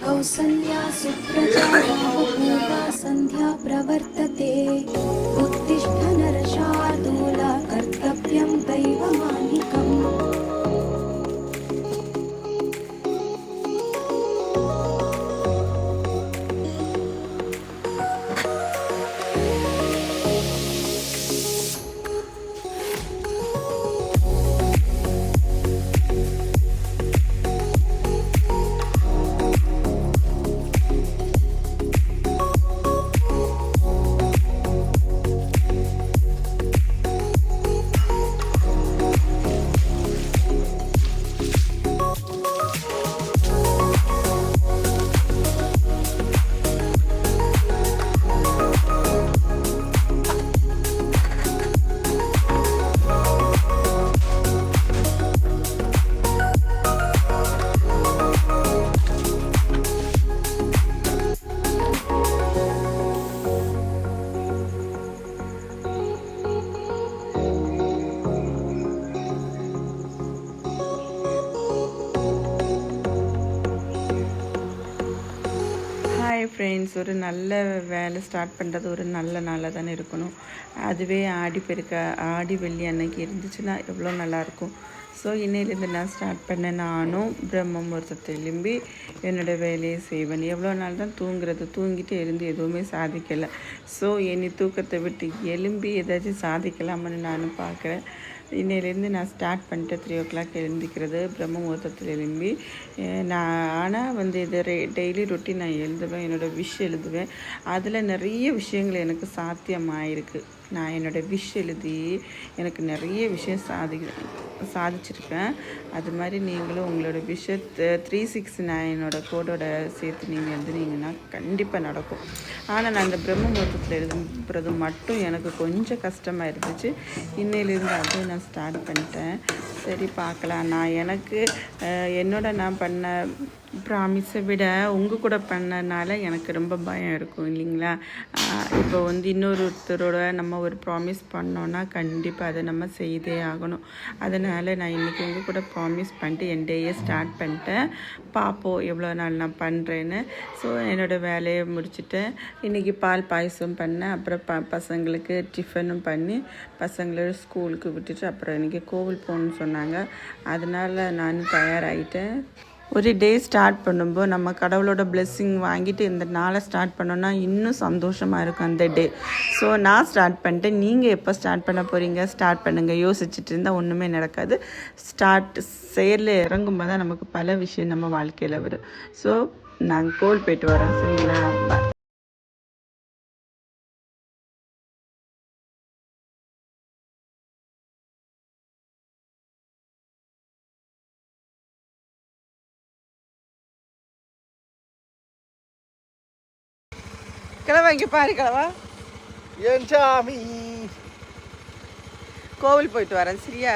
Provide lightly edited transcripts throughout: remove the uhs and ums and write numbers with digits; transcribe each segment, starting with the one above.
कौसल्या सुप्रजा पूर्वा सन्ध्या प्रवर्तते उत्तिष्ठ नरशार्दूला कर्तव्यं दैवमान्निकम् ஹாய் ஃப்ரெண்ட்ஸ், ஒரு நல்ல வேலை ஸ்டார்ட் பண்ணுறது ஒரு நல்ல நாளாக தானே இருக்கணும். அதுவே ஆடி வெள்ளி அன்னைக்கு இருந்துச்சுன்னா எவ்வளோ நல்லாயிருக்கும். ஸோ இன்னையிலேருந்து நான் ஸ்டார்ட் பண்ணேன். நானும் பிரம்ம முகூர்த்தத்தை எழும்பி என்னோடய வேலையை செய்வேன். எவ்வளோ நாள் தான் தூங்கிட்டு எழுந்து எதுவுமே சாதிக்கலை. ஸோ என்னை தூக்கத்தை விட்டு எழும்பி ஏதாச்சும் சாதிக்கலாம்னு நானும் பார்க்குறேன். இன்னையிலேருந்து நான் ஸ்டார்ட் பண்ணிட்டு 3 o'clock எழுந்திக்கிறது, பிரம்ம முகூர்த்தத்தில் எழும்பி ஆனால் இது டெய்லி ரொட்டீன் நான் எழுதுவேன். என்னோடய விஷ் எழுதுவேன். அதில் நிறைய விஷயங்கள் எனக்கு சாத்தியமாயிருக்கு. நான் என்னோடய விஷ் எழுதி எனக்கு நிறைய விஷயம் சாதிச்சிருக்கேன். அது மாதிரி நீங்களும் உங்களோட விஷயத்தை 369 கோடோட சேர்த்து நீங்கள் எழுதுனீங்கன்னா கண்டிப்பாக நடக்கும். ஆனால் நான் அந்த பிரம்ம முகூர்த்தத்தில் எழுதுறது மட்டும் எனக்கு கொஞ்சம் கஷ்டமாக இருந்துச்சு. இன்னையிலேருந்து அதுவும் நான் ஸ்டார்ட் பண்ணிட்டேன். சரி பார்க்கலாம். நான் பண்ண ப்ராமிஸை விட உங்கள் கூட பண்ணனால எனக்கு ரொம்ப பயம் இருக்கும் இல்லைங்களா. இப்போ இன்னொருத்தரோட நம்ம ஒரு ப்ராமிஸ் பண்ணோன்னா கண்டிப்பாக அதை நம்ம செய்தே ஆகணும். அதனால் நான் இன்றைக்கி உங்கள் கூட ப்ராமிஸ் பண்ணிட்டு என் டேயை ஸ்டார்ட் பண்ணிட்டேன். பார்ப்போம் எவ்வளோ நாள் நான் பண்ணுறேன்னு. ஸோ என்னோடய வேலையை முடிச்சுட்டேன். இன்றைக்கி பால் பாயசம் பண்ணேன். அப்புறம் பசங்களுக்கு டிஃபனும் பண்ணி பசங்களை ஸ்கூலுக்கு விட்டுட்டு அப்புறம் இன்றைக்கி கோவில் போகணுன்னு சொன்னாங்க. அதனால் நான் தயாராகிட்டேன். ஒரு டே ஸ்டார்ட் பண்ணும்போது நம்ம கடவுளோட பிளெஸ்ஸிங் வாங்கிட்டு இந்த நாளை ஸ்டார்ட் பண்ணோன்னா இன்னும் சந்தோஷமாக இருக்கும் அந்த டே. ஸோ நான் ஸ்டார்ட் பண்ணிட்டேன். நீங்கள் எப்போ ஸ்டார்ட் பண்ண போகிறீங்க? ஸ்டார்ட் பண்ணுங்கள். யோசிச்சுட்டு இருந்தால் ஒன்றுமே நடக்காது. செயலில் இறங்கும்போது தான் நமக்கு பல விஷயம் நம்ம வாழ்க்கையில் வரும். ஸோ நான் கோவில் போயிட்டு வரேன். சரிங்களா? பாய். கிழவா இங்கே பாரு கிழவா. ஏன் சாமி கோவில் போயிட்டு வரேன். சரியா?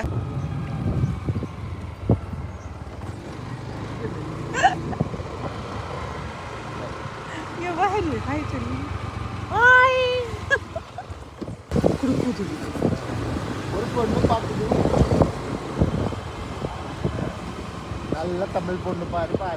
இங்கே பாரு. ஹாய் சொல்லி. ஹாய். ஒரு பொண்ணு பார்க்குது. நல்ல தமிழ் பொண்ணு பாருமா.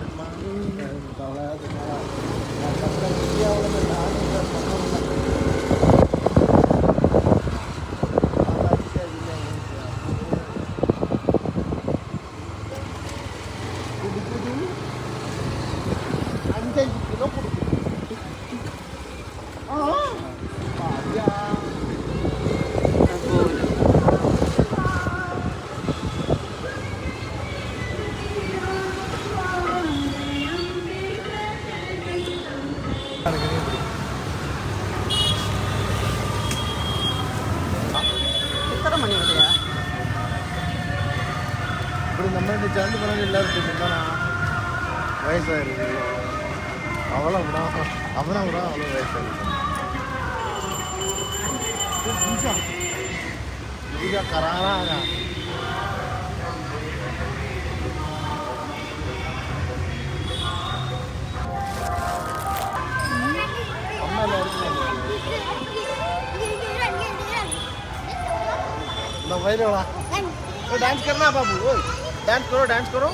எத்தனை மணி வரையா? இப்படி நம்ம இந்த சேர்ந்து பண்ண எல்லாரும் வயசாயிருக்கு. அவனை விட அவ்வளோ வயசாயிருக்கு. பூஜா கராராங்க. डांस करना बाबू, डांस करो